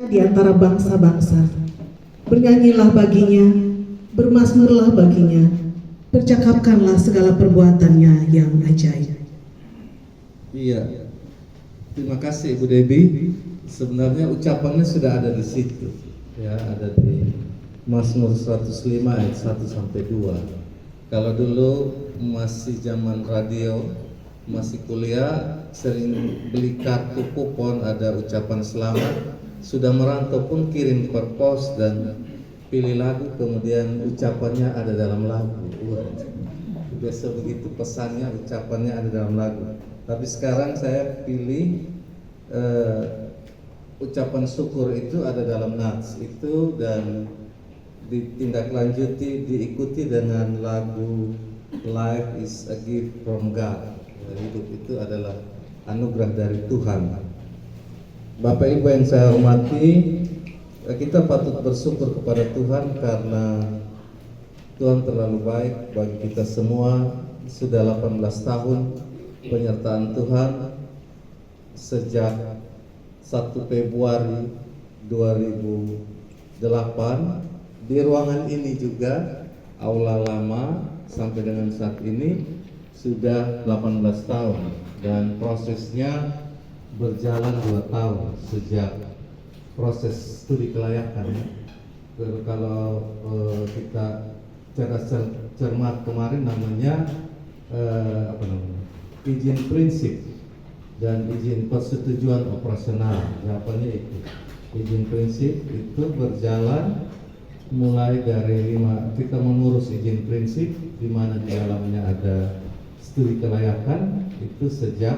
di antara bangsa-bangsa. Bernyanyilah baginya, bermazmurlah baginya, percakapkanlah segala perbuatannya yang ajaib. Iya, terima kasih Ibu Debbie. Sebenarnya ucapannya sudah ada di situ, ya, ada di Mazmur 105 ayat 1 sampai 2. Kalau dulu masih zaman radio, masih kuliah, sering beli kartu kupon ada ucapan selamat. Sudah merantau pun kirim per pos dan pilih lagu, kemudian ucapannya ada dalam lagu. Biasa begitu pesannya, ucapannya ada dalam lagu. Tapi sekarang saya pilih ucapan syukur itu ada dalam nats itu, dan ditindaklanjuti, diikuti dengan lagu Life is a gift from God. Hidup itu adalah anugerah dari Tuhan. Bapak Ibu yang saya hormati, kita patut bersyukur kepada Tuhan karena Tuhan terlalu baik bagi kita semua. Sudah 18 tahun penyertaan Tuhan sejak 1 Februari 2008 di ruangan ini juga, aula lama, sampai dengan saat ini sudah 18 tahun, dan prosesnya berjalan 2 tahun sejak proses studi kelayakan. Kalau kita cermat kemarin namanya izin prinsip dan izin persetujuan operasional. Jawabannya itu izin prinsip itu berjalan mulai dari kita mengurus izin prinsip di mana di dalamnya ada studi kelayakan itu sejak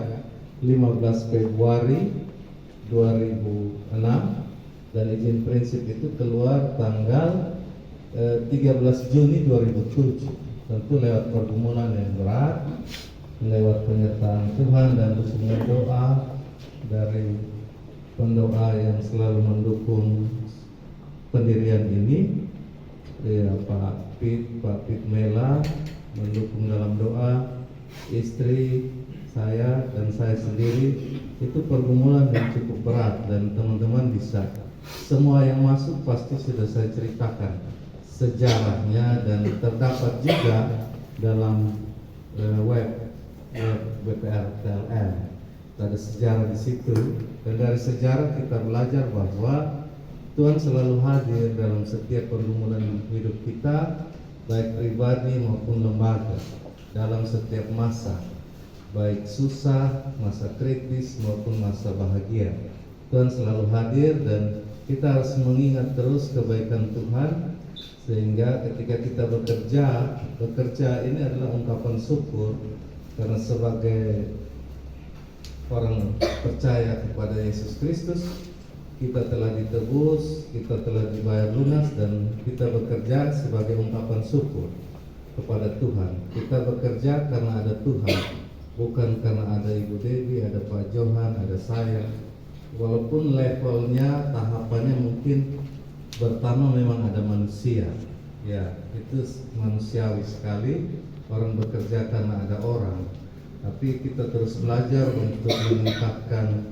15 Februari 2006, dan izin prinsip itu keluar tanggal 13 Juni 2007. Tentu lewat pergumulan yang berat, lewat penyertaan Tuhan dan dukungan doa dari pendoa yang selalu mendukung pendirian ini, ya, Pak Pit Mela mendukung dalam doa, istri saya dan saya sendiri. Itu pergumulan yang cukup berat, dan teman-teman bisa, semua yang masuk pasti sudah saya ceritakan sejarahnya, dan terdapat juga dalam web BPR TLM. Ada sejarah di situ, dan dari sejarah kita belajar bahwa Tuhan selalu hadir dalam setiap pergumulan hidup kita, baik pribadi maupun lembaga, dalam setiap masa, baik susah, masa kritis maupun masa bahagia. Tuhan selalu hadir, dan kita harus mengingat terus kebaikan Tuhan, sehingga ketika kita bekerja ini adalah ungkapan syukur, karena sebagai orang percaya kepada Yesus Kristus, kita telah ditebus, kita telah dibayar lunas, dan kita bekerja sebagai ungkapan syukur kepada Tuhan. Kita bekerja karena ada Tuhan, bukan karena ada Ibu Debbie, ada Pak Johan, ada saya. Walaupun levelnya, tahapannya mungkin pertama memang ada manusia, ya, itu manusiawi sekali, orang bekerja karena ada orang. Tapi kita terus belajar untuk meningkatkan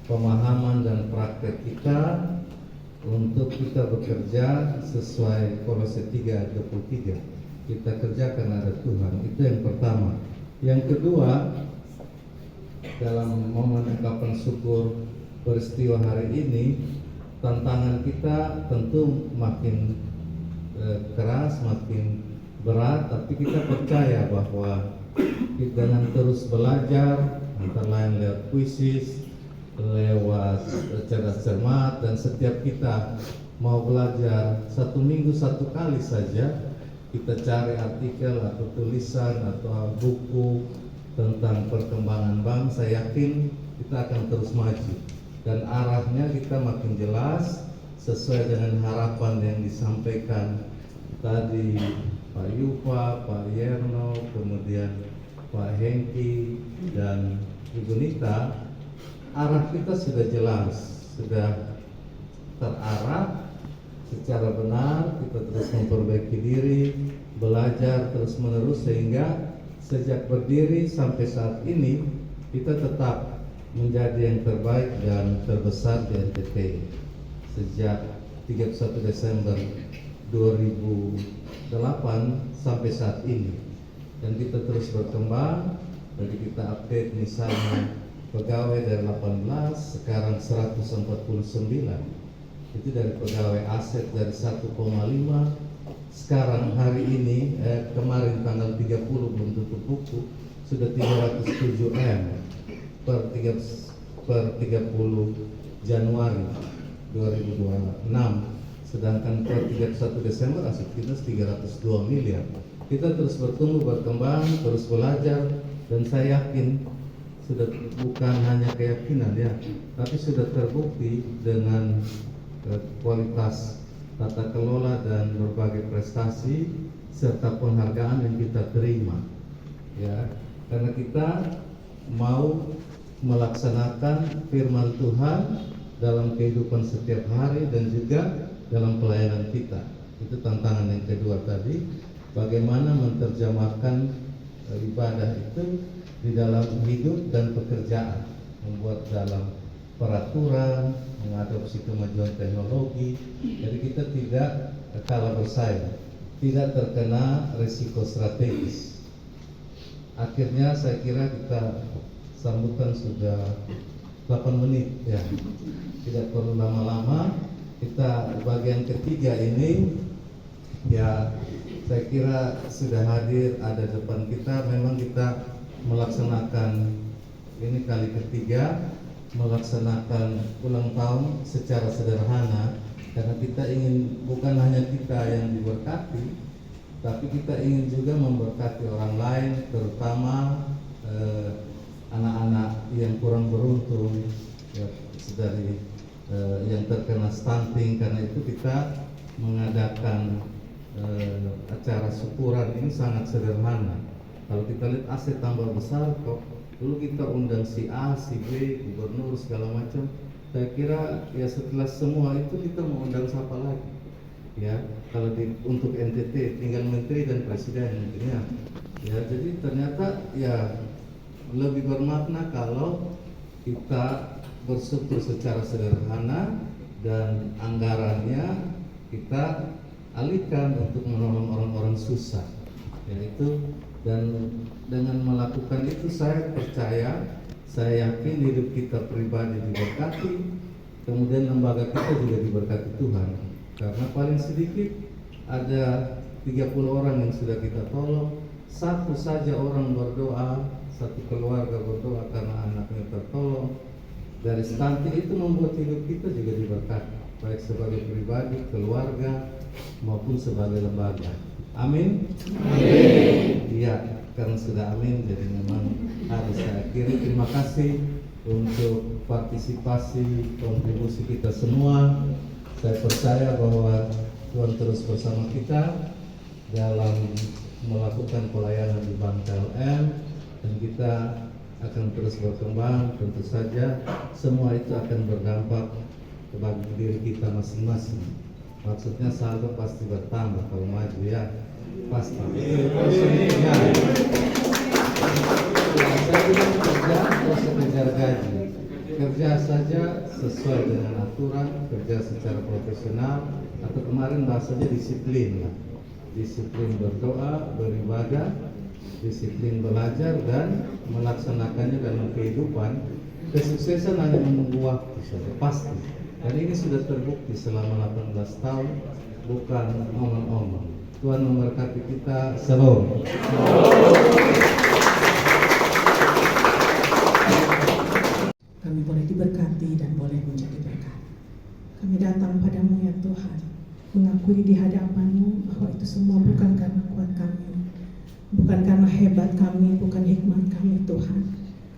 pemahaman dan praktek kita, untuk kita bekerja sesuai Kolose 3:23. Kita kerja karena ada Tuhan. Itu yang pertama. Yang kedua, dalam momen ungkapan syukur peristiwa hari ini, tantangan kita tentu makin keras, makin berat, tapi kita percaya bahwa dengan terus belajar, antara lain lewat kuisis, lewat cerdas cermat, dan setiap kita mau belajar 1 minggu 1 kali saja, kita cari artikel atau tulisan atau buku tentang perkembangan bangsa, yakin kita akan terus maju, dan arahnya kita makin jelas sesuai dengan harapan yang disampaikan tadi Pak Yupa, Pak Yerno, kemudian Pak Hengki dan Ibu Nita. Arah kita sudah jelas, sudah terarah secara benar. Kita terus memperbaiki diri, belajar terus menerus, sehingga sejak berdiri sampai saat ini kita tetap menjadi yang terbaik dan terbesar di NTT. sejak 31 Desember 2008 sampai saat ini. Dan kita terus berkembang. Jadi kita update misalnya pegawai dari 18 sekarang 149. Itu dari pegawai aset dari 1,5 sekarang hari ini kemarin tanggal 30 belum tutup buku sudah 307 M per 30 Januari 2026, sedangkan per 31 Desember aset kita 302 miliar. Kita terus bertumbuh, berkembang, terus belajar, dan saya yakin sudah bukan hanya keyakinan ya, tapi sudah terbukti dengan kualitas tata kelola dan berbagai prestasi serta penghargaan yang kita terima ya, karena kita mau melaksanakan firman Tuhan dalam kehidupan setiap hari dan juga dalam pelayanan kita. Itu tantangan yang kedua tadi, bagaimana menerjemahkan ibadah itu di dalam hidup dan pekerjaan, membuat dalam peraturan, mengadopsi kemajuan teknologi. Jadi kita tidak kalah bersaing, tidak terkena risiko strategis. Akhirnya saya kira kita sambutan sudah 8 menit ya, tidak perlu lama-lama. Kita bagian ketiga ini ya, saya kira sudah hadir ada depan kita. Memang kita melaksanakan ini kali ketiga, melaksanakan ulang tahun secara sederhana, karena kita ingin bukan hanya kita yang diberkati, tapi kita ingin juga memberkati orang lain, terutama anak-anak yang kurang beruntung ya, dari yang terkena stunting. Karena itu kita mengadakan acara syukuran ini sangat sederhana. Kalau kita lihat aset tambah besar kok. Dulu kita undang si A, si B, gubernur segala macam. Saya kira ya setelah semua itu kita mau undang siapa lagi? Ya, kalau untuk NTT tinggal menteri dan presiden mungkin ya. Ya, jadi ternyata ya lebih bermakna kalau kita bersyukur secara sederhana dan anggarannya kita alihkan untuk menolong orang-orang susah. Yaitu dan dengan melakukan itu saya percaya, saya yakin hidup kita pribadi diberkati, kemudian lembaga kita juga diberkati Tuhan. Karena paling sedikit ada 30 orang yang sudah kita tolong, satu saja orang berdoa, satu keluarga berdoa karena anaknya tertolong. Dari stunting itu membuat hidup kita juga diberkati, baik sebagai pribadi, keluarga, maupun sebagai lembaga. Amin. Iya, karena sudah amin, jadi memang harus saya akhiri. Terima kasih untuk partisipasi kontribusi kita semua. Saya percaya bahwa Tuhan terus bersama kita dalam melakukan pelayanan di Bank KLM, dan kita akan terus berkembang. Tentu saja semua itu akan berdampak bagi diri kita masing-masing. Maksudnya saldo pasti bertambah kalau maju ya, pasti. Ya. Saya bilang kerja, terus kejar gaji. Kerja saja sesuai dengan aturan, kerja secara profesional, atau kemarin bahasanya disiplin lah. Disiplin berdoa, beribadah, disiplin belajar, dan melaksanakannya dalam kehidupan. Kesuksesan hanya menunggu waktu saja, pasti. Dan ini sudah terbukti selama 18 tahun, bukan omong-omong. Tuhan memberkati kita. Shalom. Kami boleh diberkati dan boleh menjadi berkat. Kami datang padamu ya Tuhan, mengakui di hadapan-Mu bahwa itu semua bukan karena kuat kami, bukan karena hebat kami, bukan hikmat kami Tuhan,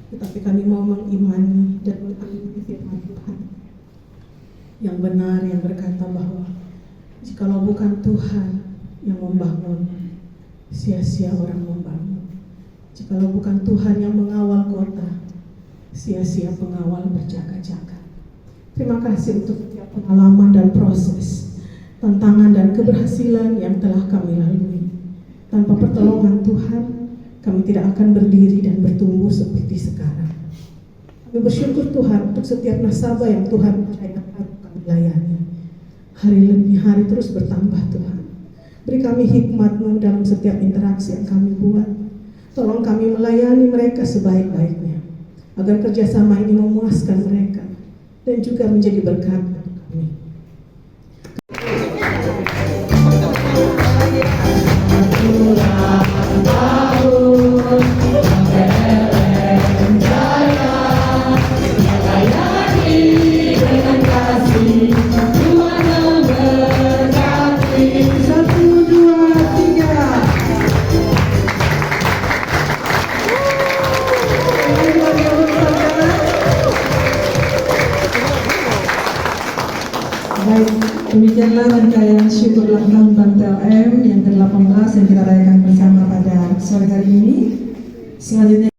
tetapi kami mau mengimani dan mengakui firman Tuhan yang benar, yang berkata bahwa jikalau bukan Tuhan yang membangun, sia-sia orang membangun. Jikalau bukan Tuhan yang mengawal kota, sia-sia pengawal berjaga-jaga. Terima kasih untuk setiap pengalaman dan proses, tantangan dan keberhasilan yang telah kami lalui. Tanpa pertolongan Tuhan, kami tidak akan berdiri dan bertumbuh seperti sekarang. Kami bersyukur Tuhan untuk setiap nasabah yang Tuhan percayakan melayani. Hari demi hari terus bertambah Tuhan. Beri kami hikmat-Mu dalam setiap interaksi yang kami buat. Tolong kami melayani mereka sebaik-baiknya, agar kerjasama ini memuaskan mereka dan juga menjadi berkat untuk kami. Baik, demikianlah rangkaian syukur ulang tahun Bantel M yang ke-18 yang kita rayakan bersama pada sore hari ini. Selanjutnya